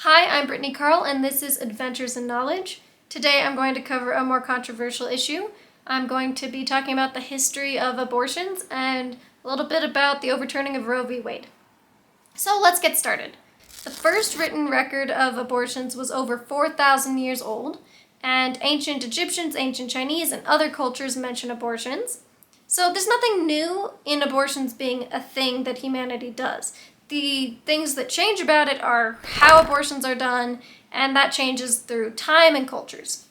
Hi, I'm Brittany Carl, and this is Adventures in Knowledge. Today I'm going to cover a more controversial issue. I'm going to be talking about the history of abortions and a little bit about the overturning of Roe v. Wade. So let's get started. The first written record of abortions was over 4,000 years old, and ancient Egyptians, ancient Chinese, and other cultures mention abortions. So there's nothing new in abortions being a thing that humanity does. The things that change about it are how abortions are done, and that changes through time and cultures.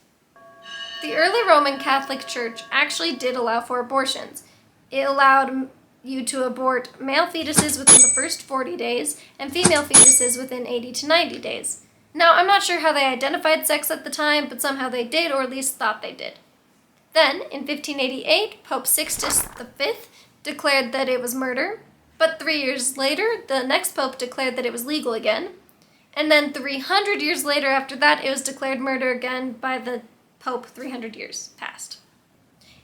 The early Roman Catholic Church actually did allow for abortions. It allowed you to abort male fetuses within the first 40 days and female fetuses within 80 to 90 days. Now, I'm not sure how they identified sex at the time, but somehow they did, or at least thought they did. Then, in 1588, Pope Sixtus V declared that it was murder, but 3 years later, the next pope declared that it was legal again, and then 300 years later after that, it was declared murder again by the pope 300 years past.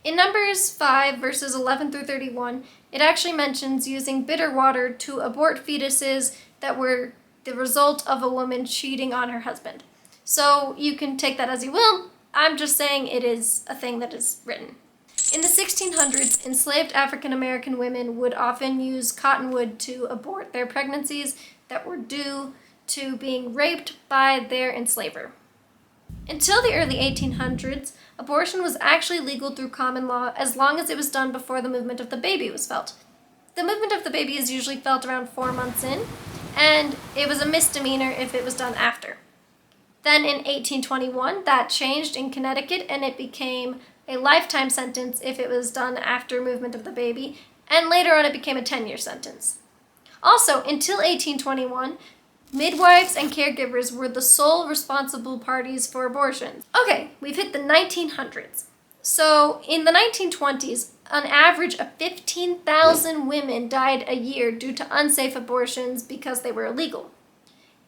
In Numbers 5, verses 11 through 31, it actually mentions using bitter water to abort fetuses that were the result of a woman cheating on her husband. So you can take that as you will. I'm just saying it is a thing that is written. In the 1600s, enslaved African American women would often use cottonwood to abort their pregnancies that were due to being raped by their enslaver. Until the early 1800s, abortion was actually legal through common law as long as it was done before the movement of the baby was felt. The movement of the baby is usually felt around 4 months in, and it was a misdemeanor if it was done after. Then in 1821, that changed in Connecticut, and it became a lifetime sentence if it was done after movement of the baby, and later on it became a 10-year sentence. Also, until 1821, midwives and caregivers were the sole responsible parties for abortions. Okay, we've hit the 1900s. So in the 1920s, an average of 15,000 women died a year due to unsafe abortions because they were illegal.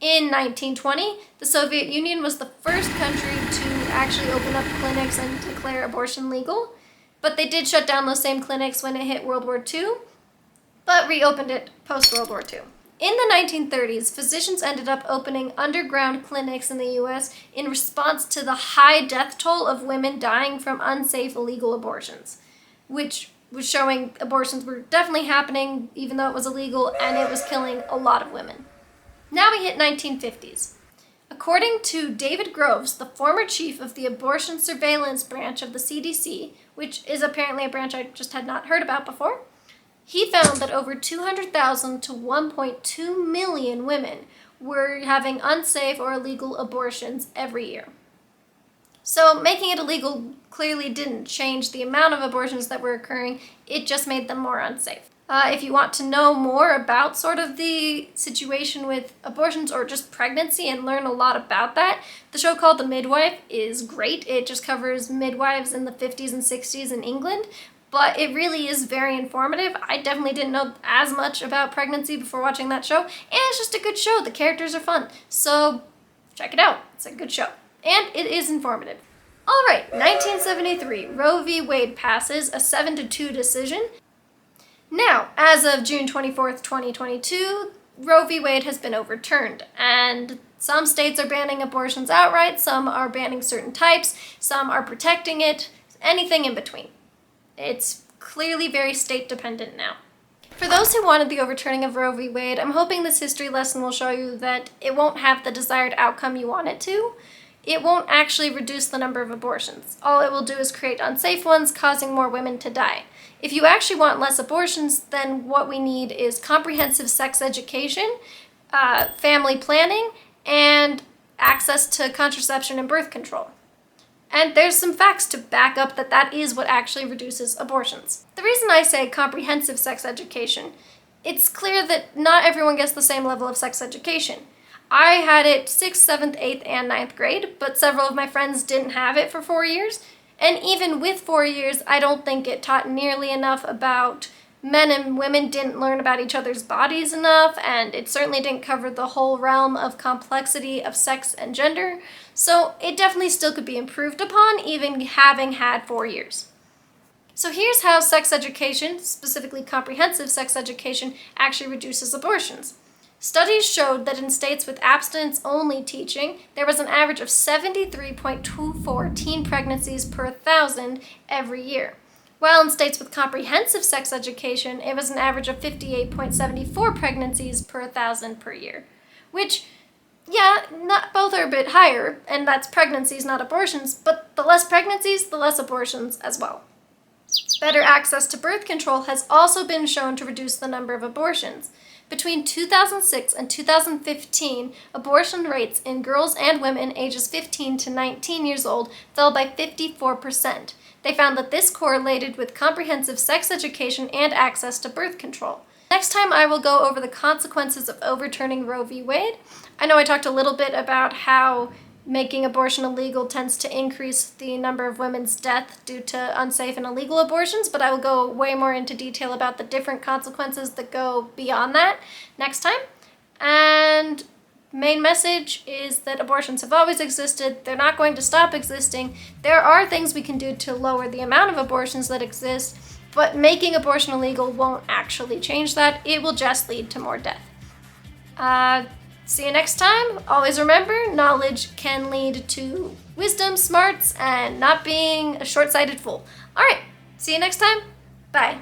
In 1920, the Soviet Union was the first country to actually open up clinics and declare abortion legal, but they did shut down those same clinics when it hit World War II, but reopened it post-World War II. In the 1930s, physicians ended up opening underground clinics in the US in response to the high death toll of women dying from unsafe illegal abortions, which was showing abortions were definitely happening even though it was illegal, and it was killing a lot of women. Now we hit 1950s. According to David Groves, the former chief of the Abortion Surveillance Branch of the CDC, which is apparently a branch I just had not heard about before, he found that over 200,000 to 1.2 million women were having unsafe or illegal abortions every year. So making it illegal clearly didn't change the amount of abortions that were occurring, it just made them more unsafe. If you want to know more about sort of the situation with abortions or just pregnancy and learn a lot about that, the show called The Midwife is great. It just covers midwives in the 50s and 60s in England, but it really is very informative. I definitely didn't know as much about pregnancy before watching that show, and it's just a good show. The characters are fun, so check it out. It's a good show, and it is informative. All right, 1973, Roe v. Wade passes, a 7-2 decision. Now, as of June 24th, 2022, Roe v. Wade has been overturned, and some states are banning abortions outright, some are banning certain types, some are protecting it, anything in between. It's clearly very state-dependent now. For those who wanted the overturning of Roe v. Wade, I'm hoping this history lesson will show you that it won't have the desired outcome you want it to. It won't actually reduce the number of abortions. All it will do is create unsafe ones, causing more women to die. If you actually want less abortions, then what we need is comprehensive sex education, family planning, and access to contraception and birth control. And there's some facts to back up that that is what actually reduces abortions. The reason I say comprehensive sex education, it's clear that not everyone gets the same level of sex education. I had it 6th, 7th, 8th, and 9th grade, but several of my friends didn't have it for 4 years. And even with 4 years, I don't think it taught nearly enough about men and women, didn't learn about each other's bodies enough, and it certainly didn't cover the whole realm of complexity of sex and gender. So it definitely still could be improved upon, even having had 4 years. So here's how sex education, specifically comprehensive sex education, actually reduces abortions. Studies showed that in states with abstinence-only teaching, there was an average of 73.24 teen pregnancies per 1,000 every year. While in states with comprehensive sex education, it was an average of 58.74 pregnancies per 1,000 per year. Which, yeah, not both are a bit higher, and that's pregnancies, not abortions, but the less pregnancies, the less abortions as well. Better access to birth control has also been shown to reduce the number of abortions. Between 2006 and 2015, abortion rates in girls and women ages 15 to 19 years old fell by 54%. They found that this correlated with comprehensive sex education and access to birth control. Next time I will go over the consequences of overturning Roe v. Wade. I know I talked a little bit about how making abortion illegal tends to increase the number of women's death due to unsafe and illegal abortions, but I will go way more into detail about the different consequences that go beyond that next time. And main message is that abortions have always existed. They're not going to stop existing. There are things we can do to lower the amount of abortions that exist, but making abortion illegal won't actually change that. It will just lead to more death. See you next time. Always remember, knowledge can lead to wisdom, smarts, and not being a short-sighted fool. All right, see you next time. Bye.